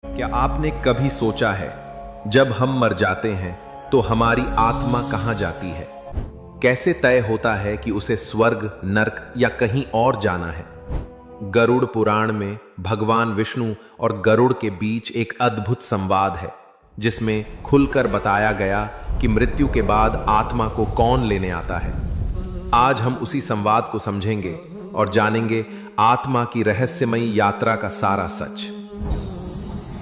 क्या आपने कभी सोचा है जब हम मर जाते हैं तो हमारी आत्मा कहां जाती है? कैसे तय होता है कि उसे स्वर्ग, नरक या कहीं और जाना है? गरुड़ पुराण में भगवान विष्णु और गरुड़ के बीच एक अद्भुत संवाद है जिसमें खुलकर बताया गया कि मृत्यु के बाद आत्मा को कौन लेने आता है। आज हम उसी संवाद को समझेंगे और जानेंगे आत्मा की रहस्यमयी यात्रा का सारा सच।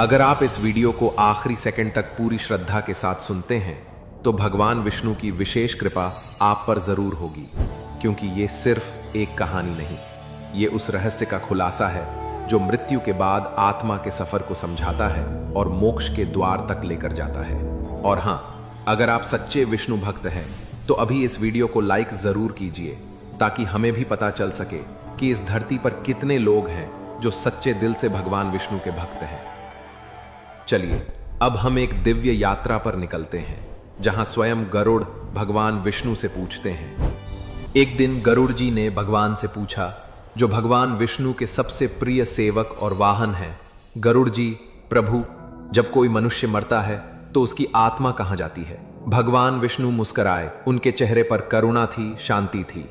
अगर आप इस वीडियो को आखिरी सेकंड तक पूरी श्रद्धा के साथ सुनते हैं तो भगवान विष्णु की विशेष कृपा आप पर जरूर होगी, क्योंकि ये सिर्फ एक कहानी नहीं, ये उस रहस्य का खुलासा है जो मृत्यु के बाद आत्मा के सफर को समझाता है और मोक्ष के द्वार तक लेकर जाता है। और हां, अगर आप सच्चे विष्णु भक्त हैं तो अभी इस वीडियो को लाइक जरूर कीजिए ताकि हमें भी पता चल सके कि इस धरती पर कितने लोग हैं जो सच्चे दिल से भगवान विष्णु के भक्त हैं। चलिए अब हम एक दिव्य यात्रा पर निकलते हैं जहां स्वयं गरुड़ भगवान विष्णु से पूछते हैं। एक दिन गरुड़ जी ने भगवान से पूछा, जो भगवान विष्णु के सबसे प्रिय सेवक और वाहन हैं, गरुड़ जी, प्रभु, जब कोई मनुष्य मरता है तो उसकी आत्मा कहां जाती है? भगवान विष्णु मुस्कुराए, उनके चेहरे पर करुणा थी, शांति थी।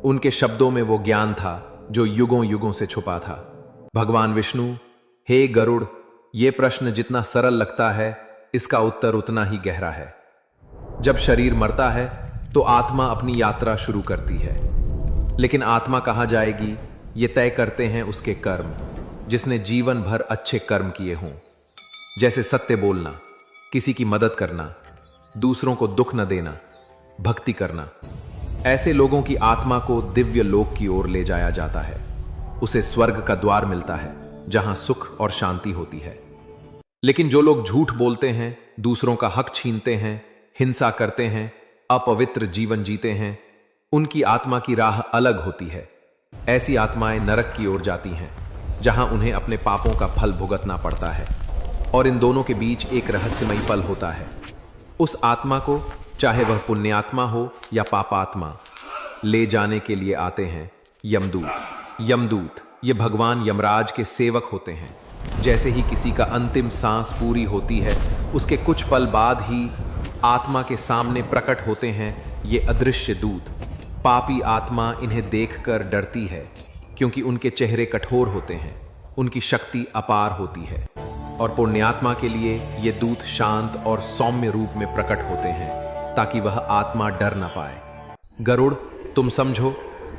उनके शब्दों में वो ज्ञान था जो युगों युगों से छुपा था। भगवान विष्णु, हे गरुड़, ये प्रश्न जितना सरल लगता है इसका उत्तर उतना ही गहरा है। जब शरीर मरता है तो आत्मा अपनी यात्रा शुरू करती है, लेकिन आत्मा कहां जाएगी ये तय करते हैं उसके कर्म। जिसने जीवन भर अच्छे कर्म किए हों, जैसे सत्य बोलना, किसी की मदद करना, दूसरों को दुख न देना, भक्ति करना, ऐसे लोगों की आत्मा को दिव्य लोक की ओर ले जाया जाता है। उसे स्वर्ग का द्वार मिलता है जहां सुख और शांति होती है। लेकिन जो लोग झूठ बोलते हैं, दूसरों का हक छीनते हैं, हिंसा करते हैं, अपवित्र जीवन जीते हैं, उनकी आत्मा की राह अलग होती है। ऐसी आत्माएं नरक की ओर जाती हैं जहां उन्हें अपने पापों का फल भुगतना पड़ता है। और इन दोनों के बीच एक रहस्यमयी पल होता है। उस आत्मा को, चाहे वह पुण्यात्मा हो या पापात्मा, ले जाने के लिए आते हैं यमदूत। यमदूत ये भगवान यमराज के सेवक होते हैं। जैसे ही किसी का अंतिम सांस पूरी होती है, उसके कुछ पल बाद ही आत्मा के सामने प्रकट होते हैं ये अदृश्य दूत। पापी आत्मा इन्हें देखकर डरती है क्योंकि उनके चेहरे कठोर होते हैं, उनकी शक्ति अपार होती है। और पुण्यात्मा के लिए ये दूत शांत और सौम्य रूप में प्रकट होते हैं ताकि वह आत्मा डर न पाए। गरुड़, तुम समझो,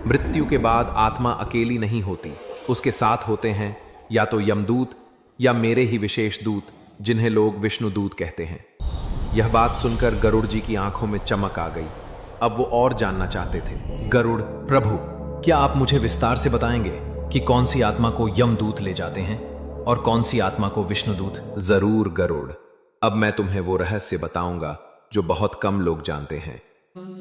मृत्यु के बाद आत्मा अकेली नहीं होती, उसके साथ होते हैं या तो यमदूत या मेरे ही विशेष दूत, जिन्हें लोग विष्णु दूत कहते हैं। यह बात सुनकर गरुड़ जी की आंखों में चमक आ गई। अब वो और जानना चाहते थे। गरुड़, प्रभु, क्या आप मुझे विस्तार से बताएंगे कि कौन सी आत्मा को यमदूत ले जाते हैं और कौन सी आत्मा को विष्णुदूत? जरूर गरुड़, अब मैं तुम्हें वो रहस्य बताऊंगा जो बहुत कम लोग जानते हैं।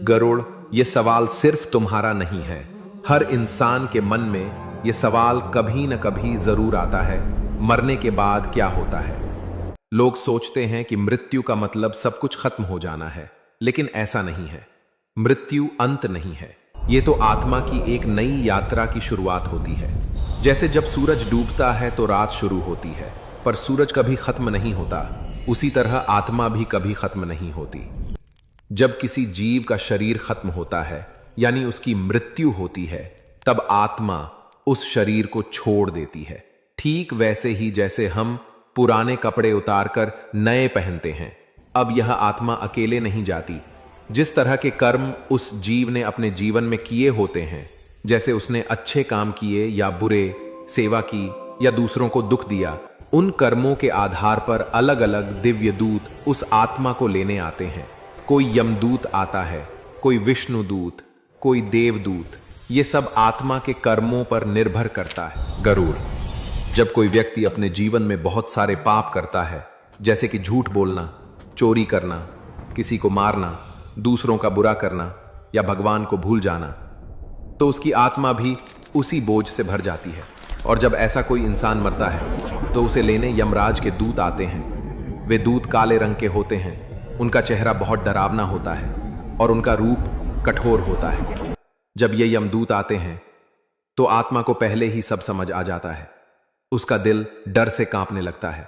गरुड़, ये सवाल सिर्फ तुम्हारा नहीं है, हर इंसान के मन में ये सवाल कभी न कभी जरूर आता है, मरने के बाद क्या होता है? लोग सोचते हैं कि मृत्यु का मतलब सब कुछ खत्म हो जाना है, लेकिन ऐसा नहीं है। मृत्यु अंत नहीं है, ये तो आत्मा की एक नई यात्रा की शुरुआत होती है। जैसे जब सूरज डूबता है तो रात शुरू होती है, पर सूरज कभी खत्म नहीं होता, उसी तरह आत्मा भी कभी खत्म नहीं होती। जब किसी जीव का शरीर खत्म होता है, यानी उसकी मृत्यु होती है, तब आत्मा उस शरीर को छोड़ देती है। ठीक वैसे ही जैसे हम पुराने कपड़े उतारकर नए पहनते हैं, अब यह आत्मा अकेले नहीं जाती। जिस तरह के कर्म उस जीव ने अपने जीवन में किए होते हैं, जैसे उसने अच्छे काम किए या बुरे, सेवा की या दूसरों को दुख दिया, उन कर्मों के आधार पर अलग अलग दिव्य दूत उस आत्मा को लेने आते हैं। कोई यमदूत आता है, कोई विष्णुदूत, कोई देवदूत। ये सब आत्मा के कर्मों पर निर्भर करता है। गरुड़, जब कोई व्यक्ति अपने जीवन में बहुत सारे पाप करता है, जैसे कि झूठ बोलना, चोरी करना, किसी को मारना, दूसरों का बुरा करना या भगवान को भूल जाना, तो उसकी आत्मा भी उसी बोझ से भर जाती है। और जब ऐसा कोई इंसान मरता है तो उसे लेने यमराज के दूत आते हैं। वे दूत काले रंग के होते हैं, उनका चेहरा बहुत डरावना होता है और उनका रूप कठोर होता है। जब ये यमदूत आते हैं तो आत्मा को पहले ही सब समझ आ जाता है। उसका दिल डर से कांपने लगता है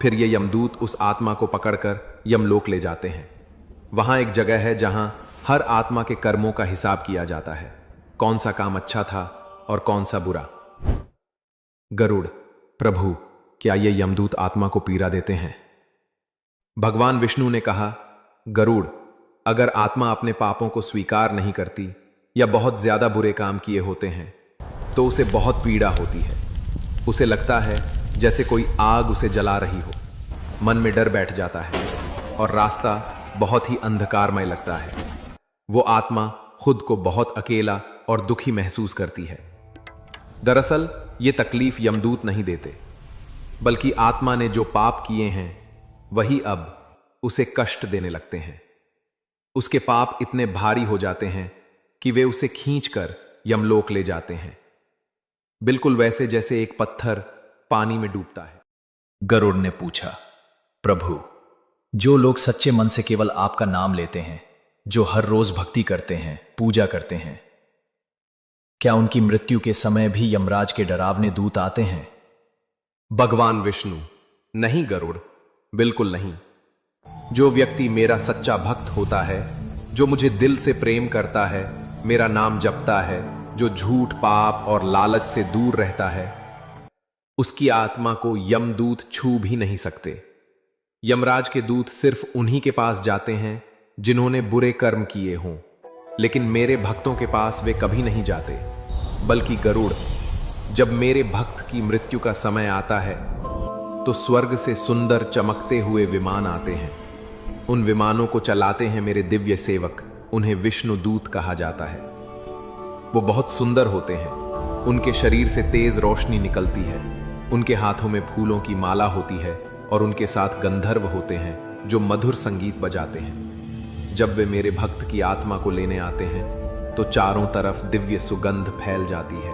फिर ये यमदूत उस आत्मा को पकड़कर यमलोक ले जाते हैं। वहां एक जगह है जहां हर आत्मा के कर्मों का हिसाब किया जाता है, कौन सा काम अच्छा था और कौन सा बुरा। गरुड़, प्रभु, क्या ये यमदूत आत्मा को पीड़ा देते हैं? भगवान विष्णु ने कहा, गरुड़, अगर आत्मा अपने पापों को स्वीकार नहीं करती या बहुत ज्यादा बुरे काम किए होते हैं तो उसे बहुत पीड़ा होती है। उसे लगता है जैसे कोई आग उसे जला रही हो, मन में डर बैठ जाता है और रास्ता बहुत ही अंधकारमय लगता है। वो आत्मा खुद को बहुत अकेला और दुखी महसूस करती है। दरअसल ये तकलीफ यमदूत नहीं देते, बल्कि आत्मा ने जो पाप किए हैं वही अब उसे कष्ट देने लगते हैं। उसके पाप इतने भारी हो जाते हैं कि वे उसे खींचकर यमलोक ले जाते हैं, बिल्कुल वैसे जैसे एक पत्थर पानी में डूबता है। गरुड़ ने पूछा, प्रभु, जो लोग सच्चे मन से केवल आपका नाम लेते हैं, जो हर रोज भक्ति करते हैं, पूजा करते हैं, क्या उनकी मृत्यु के समय भी यमराज के डरावने दूत आते हैं? भगवान विष्णु, नहीं गरुड़, बिल्कुल नहीं। जो व्यक्ति मेरा सच्चा भक्त होता है, जो मुझे दिल से प्रेम करता है, मेरा नाम जपता है, जो झूठ, पाप और लालच से दूर रहता है, उसकी आत्मा को यमदूत छू भी नहीं सकते। यमराज के दूत सिर्फ उन्हीं के पास जाते हैं जिन्होंने बुरे कर्म किए हों, लेकिन मेरे भक्तों के पास वे कभी नहीं जाते। बल्कि गरुड़, जब मेरे भक्त की मृत्यु का समय आता है तो स्वर्ग से सुंदर चमकते हुए विमान आते हैं। उन विमानों को चलाते हैं मेरे दिव्य सेवक, उन्हें विष्णु दूत कहा जाता है। वो बहुत सुंदर होते हैं, उनके शरीर से तेज रोशनी निकलती है, उनके हाथों में फूलों की माला होती है और उनके साथ गंधर्व होते हैं जो मधुर संगीत बजाते हैं। जब वे मेरे भक्त की आत्मा को लेने आते हैं तो चारों तरफ दिव्य सुगंध फैल जाती है।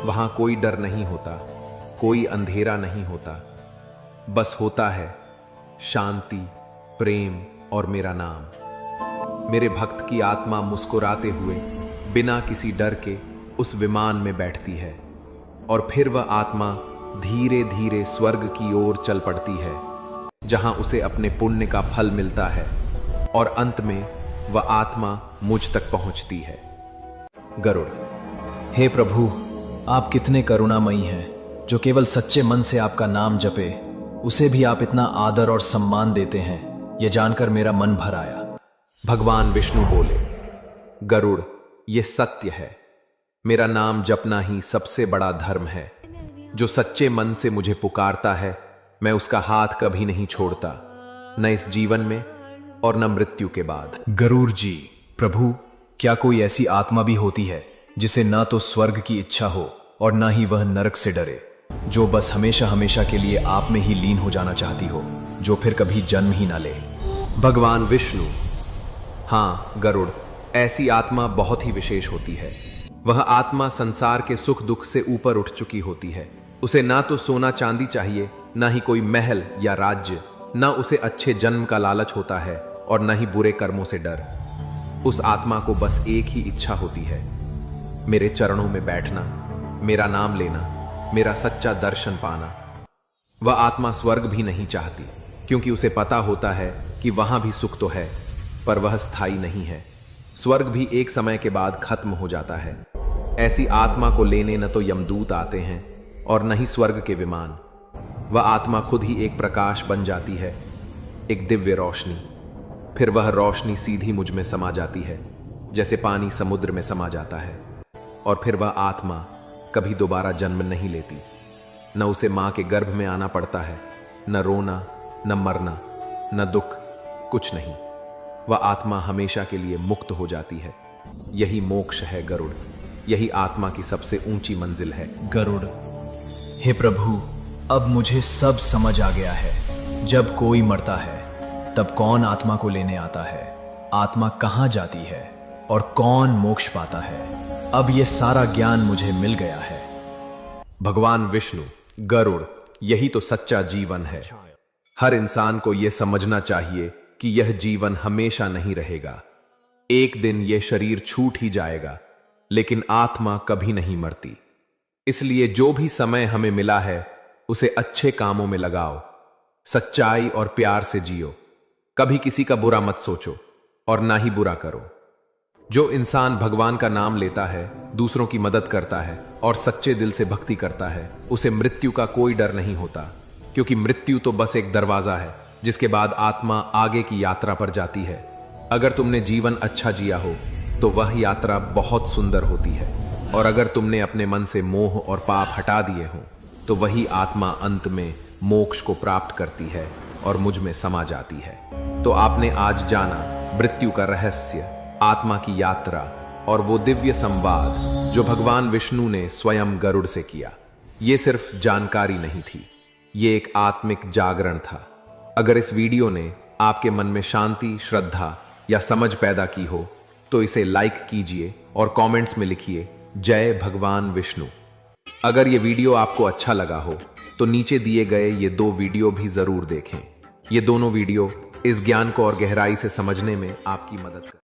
वहां कोई डर नहीं होता, कोई अंधेरा नहीं होता, बस होता है शांति, प्रेम और मेरा नाम। मेरे भक्त की आत्मा मुस्कुराते हुए बिना किसी डर के उस विमान में बैठती है और फिर वह आत्मा धीरे धीरे स्वर्ग की ओर चल पड़ती है, जहां उसे अपने पुण्य का फल मिलता है और अंत में वह आत्मा मुझ तक पहुंचती है। गरुड़, हे प्रभु, आप कितने करुणामयी हैं। जो केवल सच्चे मन से आपका नाम जपे, उसे भी आप इतना आदर और सम्मान देते हैं, यह जानकर मेरा मन भर आया। भगवान विष्णु बोले, गरुड़, यह सत्य है। मेरा नाम जपना ही सबसे बड़ा धर्म है। जो सच्चे मन से मुझे पुकारता है, मैं उसका हाथ कभी नहीं छोड़ता, न इस जीवन में और न मृत्यु के बाद। गरुड़ जी, प्रभु, क्या कोई ऐसी आत्मा भी होती है जिसे ना तो स्वर्ग की इच्छा हो और ना ही वह नरक से डरे, जो बस हमेशा हमेशा के लिए आप में ही लीन हो जाना चाहती हो, जो फिर कभी जन्म ही ना ले? भगवान विष्णु, हाँ गरुड़, ऐसी आत्मा बहुत ही विशेष होती है। वह आत्मा संसार के सुख दुख से ऊपर उठ चुकी होती है। उसे ना तो सोना चांदी चाहिए, ना ही कोई महल या राज्य, ना उसे अच्छे जन्म का लालच होता है और ना ही बुरे कर्मों से डर। उस आत्मा को बस एक ही इच्छा होती है, मेरे चरणों में बैठना, मेरा नाम लेना, मेरा सच्चा दर्शन पाना। वह आत्मा स्वर्ग भी नहीं चाहती, क्योंकि उसे पता होता है कि वहां भी सुख तो है, पर वह स्थायी नहीं है। स्वर्ग भी एक समय के बाद खत्म हो जाता है। ऐसी आत्मा को लेने न तो यमदूत आते हैं और न ही स्वर्ग के विमान। वह आत्मा खुद ही एक प्रकाश बन जाती है, एक दिव्य रोशनी। फिर वह रोशनी सीधी मुझ में समा जाती है, जैसे पानी समुद्र में समा जाता है। और फिर वह आत्मा कभी दोबारा जन्म नहीं लेती। न उसे मां के गर्भ में आना पड़ता है, न रोना, न मरना, न दुख, कुछ नहीं। वह आत्मा हमेशा के लिए मुक्त हो जाती है। यही मोक्ष है गरुड़, यही आत्मा की सबसे ऊंची मंजिल है। गरुड़, हे प्रभु, अब मुझे सब समझ आ गया है। जब कोई मरता है तब कौन आत्मा को लेने आता है, आत्मा कहां जाती है और कौन मोक्ष पाता है। अब यह सारा ज्ञान मुझे मिल गया है। भगवान विष्णु, गरुड़, यही तो सच्चा जीवन है। हर इंसान को यह समझना चाहिए कि यह जीवन हमेशा नहीं रहेगा। एक दिन यह शरीर छूट ही जाएगा, लेकिन आत्मा कभी नहीं मरती। इसलिए जो भी समय हमें मिला है उसे अच्छे कामों में लगाओ। सच्चाई और प्यार से जियो। कभी किसी का बुरा मत सोचो और ना ही बुरा करो। जो इंसान भगवान का नाम लेता है, दूसरों की मदद करता है और सच्चे दिल से भक्ति करता है, उसे मृत्यु का कोई डर नहीं होता, क्योंकि मृत्यु तो बस एक दरवाजा है जिसके बाद आत्मा आगे की यात्रा पर जाती है। अगर तुमने जीवन अच्छा जिया हो तो वह यात्रा बहुत सुंदर होती है, और अगर तुमने अपने मन से मोह और पाप हटा दिए हो तो वही आत्मा अंत में मोक्ष को प्राप्त करती है और मुझ में समा जाती है। तो आपने आज जाना मृत्यु का रहस्य, आत्मा की यात्रा और वो दिव्य संवाद जो भगवान विष्णु ने स्वयं गरुड़ से किया। ये सिर्फ जानकारी नहीं थी, ये एक आत्मिक जागरण था। अगर इस वीडियो ने आपके मन में शांति, श्रद्धा या समझ पैदा की हो तो इसे लाइक कीजिए और कमेंट्स में लिखिए जय भगवान विष्णु। अगर ये वीडियो आपको अच्छा लगा हो तो नीचे दिए गए ये 2 वीडियो भी जरूर देखें। ये दोनों वीडियो इस ज्ञान को और गहराई से समझने में आपकी मदद करें।